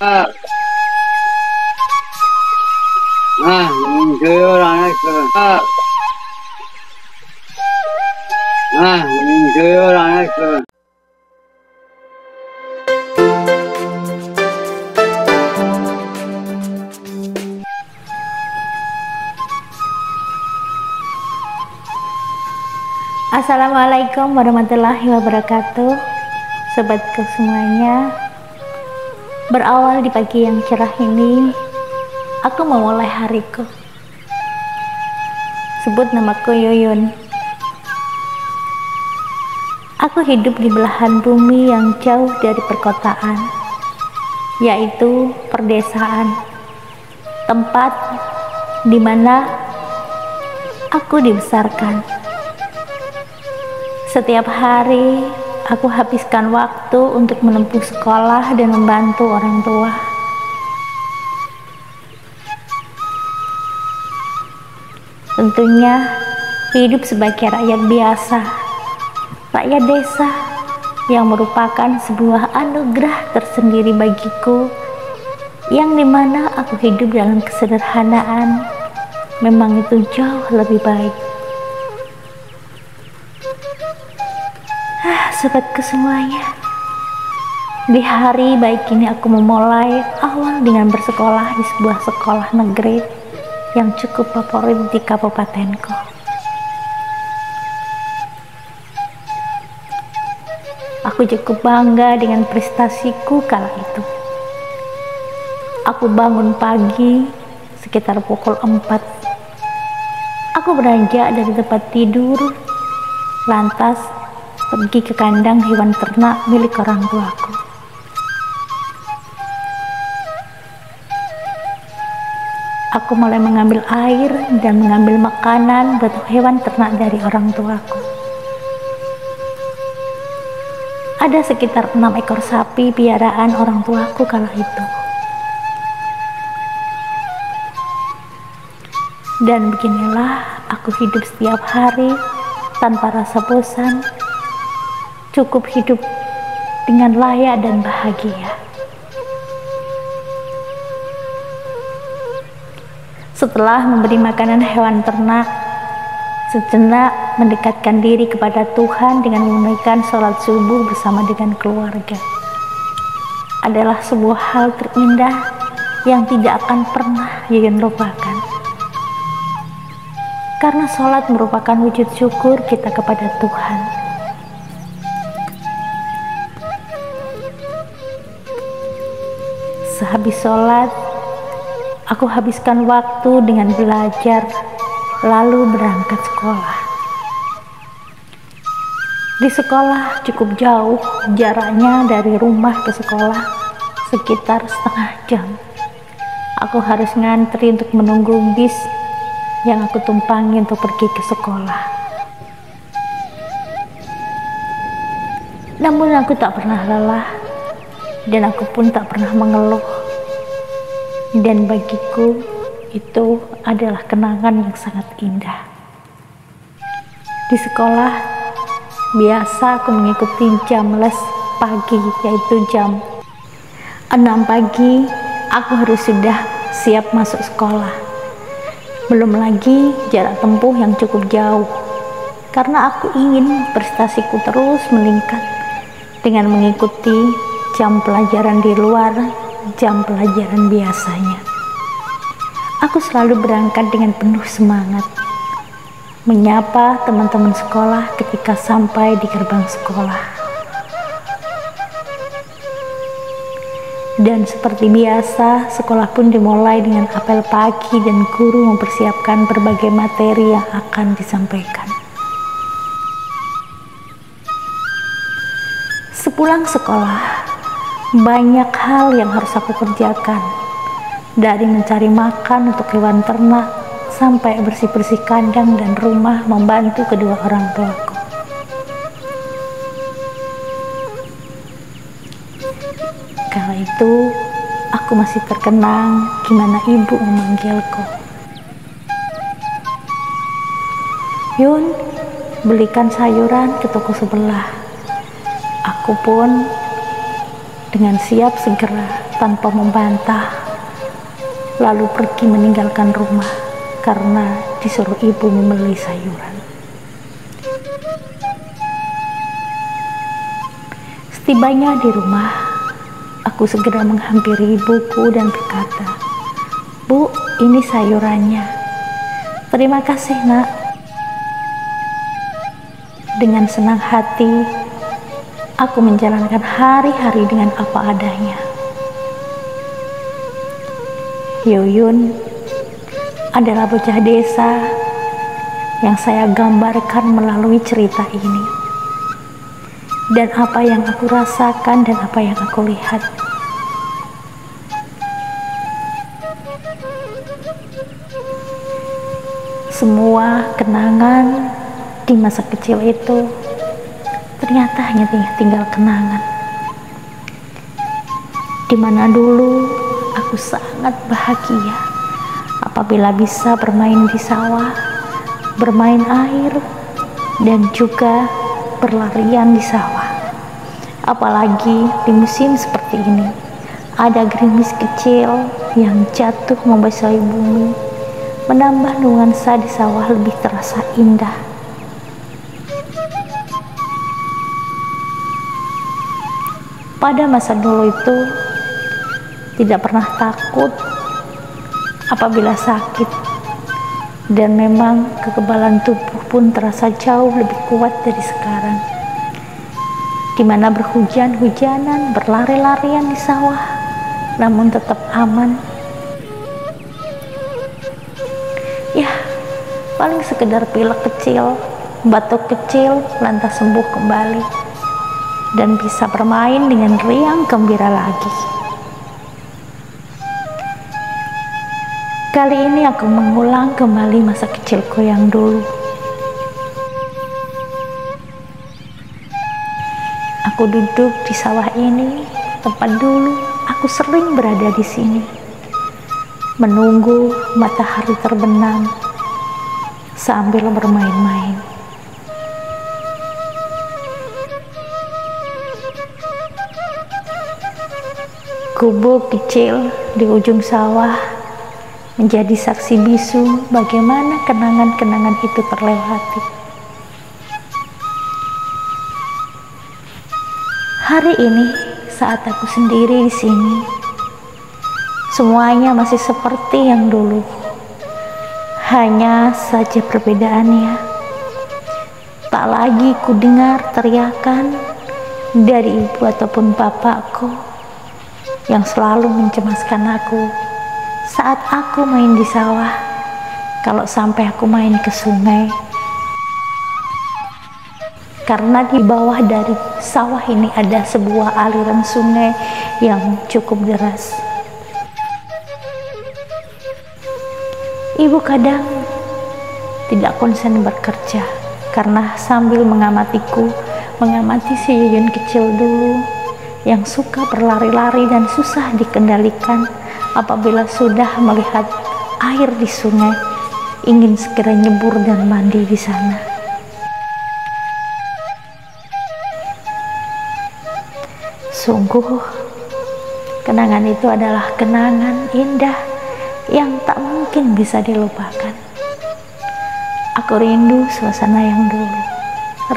Ah, Jujur anak ah, jujur anak Assalamualaikum warahmatullahi wabarakatuh. Sobatku semuanya, berawal di pagi yang cerah ini, aku memulai hariku. Sebut namaku Yuyun. Aku hidup di belahan bumi yang jauh dari perkotaan, yaitu perdesaan, tempat di mana aku dibesarkan. Setiap hari, aku habiskan waktu untuk menempuh sekolah dan membantu orang tua. Tentunya, hidup sebagai rakyat biasa, rakyat desa, yang merupakan sebuah anugerah tersendiri bagiku, yang dimana aku hidup dalam kesederhanaan, memang itu jauh lebih baik. Sobatku semuanya, di hari baik ini aku memulai awal dengan bersekolah di sebuah sekolah negeri yang cukup favorit di kabupatenku. Aku cukup bangga dengan prestasiku kala itu. Aku bangun pagi sekitar pukul 4. Aku beranjak dari tempat tidur, lantas pergi ke kandang hewan ternak milik orang tuaku. Aku mulai mengambil air dan mengambil makanan buat hewan ternak dari orang tuaku. Ada sekitar 6 ekor sapi piaraan orang tuaku kala itu. Dan beginilah aku hidup setiap hari tanpa rasa bosan, cukup hidup dengan layak dan bahagia. Setelah memberi makanan hewan ternak, sejenak mendekatkan diri kepada Tuhan dengan menunaikan sholat subuh bersama dengan keluarga. Adalah sebuah hal terindah yang tidak akan pernah Yuyun lupakan. Karena sholat merupakan wujud syukur kita kepada Tuhan. Sehabis sholat, aku habiskan waktu dengan belajar, lalu berangkat sekolah. Di sekolah cukup jauh jaraknya dari rumah ke sekolah, sekitar setengah jam. Aku harus ngantri untuk menunggu bis yang aku tumpangi untuk pergi ke sekolah. Namun aku tak pernah lelah, dan aku pun tak pernah mengeluh. Dan bagiku itu adalah kenangan yang sangat indah. Di sekolah biasa aku mengikuti jam les pagi, yaitu jam 6 pagi aku harus sudah siap masuk sekolah. Belum lagi jarak tempuh yang cukup jauh, karena aku ingin prestasiku terus meningkat dengan mengikuti jam pelajaran di luar jam pelajaran biasanya. Aku selalu berangkat dengan penuh semangat, menyapa teman-teman sekolah ketika sampai di gerbang sekolah. Dan seperti biasa, sekolah pun dimulai dengan apel pagi dan guru mempersiapkan berbagai materi yang akan disampaikan. Sepulang sekolah, banyak hal yang harus aku kerjakan, dari mencari makan untuk hewan ternak sampai bersih-bersih kandang dan rumah membantu kedua orang tuaku. Kala itu aku masih terkenang gimana ibu memanggilku. "Yun, belikan sayuran ke toko sebelah." Aku pun dengan siap segera tanpa membantah, lalu pergi meninggalkan rumah karena disuruh ibu membeli sayuran. Setibanya di rumah, aku segera menghampiri ibuku dan berkata, "Bu, ini sayurannya." "Terima kasih, Nak." Dengan senang hati, aku menjalankan hari-hari dengan apa adanya. Yuyun adalah bocah desa yang saya gambarkan melalui cerita ini, dan apa yang aku rasakan dan apa yang aku lihat. Semua kenangan di masa kecil itu ternyata hanya tinggal kenangan, di mana dulu aku sangat bahagia apabila bisa bermain di sawah, bermain air, dan juga berlarian di sawah. Apalagi di musim seperti ini, ada gerimis kecil yang jatuh membasahi bumi, menambah nuansa di sawah lebih terasa indah. Pada masa dulu itu, tidak pernah takut apabila sakit, dan memang kekebalan tubuh pun terasa jauh lebih kuat dari sekarang, di mana berhujan-hujanan, berlari-larian di sawah, namun tetap aman. Ya, paling sekedar pilek kecil, batuk kecil, lantas sembuh kembali, dan bisa bermain dengan riang gembira lagi. Kali ini aku mengulang kembali masa kecilku yang dulu. Aku duduk di sawah ini, tempat dulu aku sering berada di sini, menunggu matahari terbenam sambil bermain-main. Gubuk kecil di ujung sawah menjadi saksi bisu bagaimana kenangan-kenangan itu terlewati. Hari ini, saat aku sendiri di sini, semuanya masih seperti yang dulu. Hanya saja perbedaannya, tak lagi ku dengar teriakan dari ibu ataupun bapakku yang selalu mencemaskan aku saat aku main di sawah. Kalau sampai aku main ke sungai, karena di bawah dari sawah ini ada sebuah aliran sungai yang cukup deras. Ibu kadang tidak konsen bekerja karena sambil mengamatiku, mengamati si Yuyun kecil dulu yang suka berlari-lari dan susah dikendalikan apabila sudah melihat air di sungai, ingin segera nyebur dan mandi di sana. Sungguh, kenangan itu adalah kenangan indah yang tak mungkin bisa dilupakan. Aku rindu suasana yang dulu,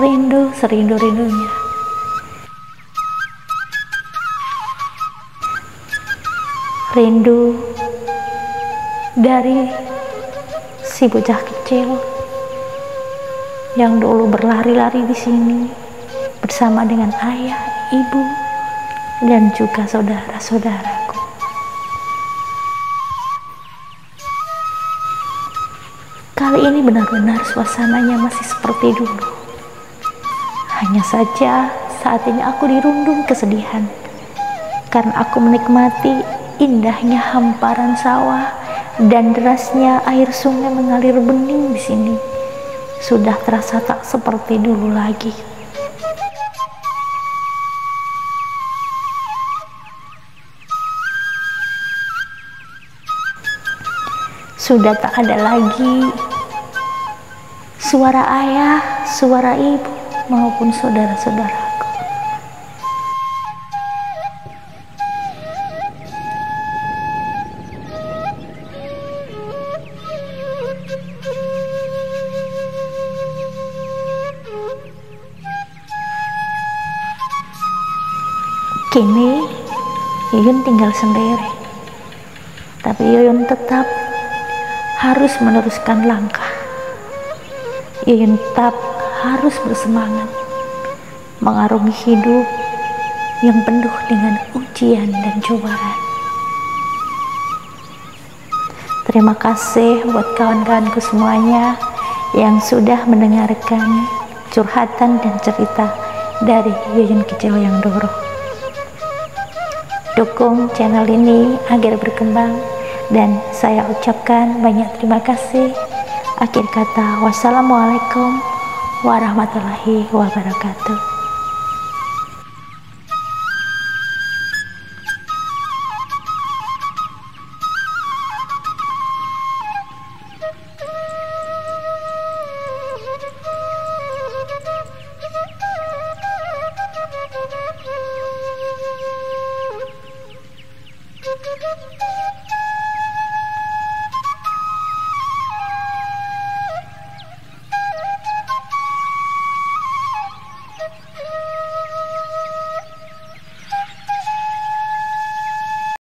rindu serindu-rindunya. Rindu dari si bocah kecil yang dulu berlari-lari di sini bersama dengan ayah, ibu, dan juga saudara-saudaraku. Kali ini benar-benar suasananya masih seperti dulu. Hanya saja saat ini aku dirundung kesedihan karena aku menikmati indahnya hamparan sawah dan derasnya air sungai mengalir bening di sini. Sudah terasa tak seperti dulu lagi. Sudah tak ada lagi suara ayah, suara ibu, maupun saudara-saudaraku. Kini Yuyun tinggal sendiri, tapi Yuyun tetap harus meneruskan langkah. Yuyun tetap harus bersemangat mengarungi hidup yang penuh dengan ujian dan cobaan. Terima kasih buat kawan-kawanku semuanya yang sudah mendengarkan curhatan dan cerita dari Yuyun Kicayandoro. Dukung channel ini agar berkembang, dan saya ucapkan banyak terima kasih. Akhir kata, wassalamualaikum warahmatullahi wabarakatuh.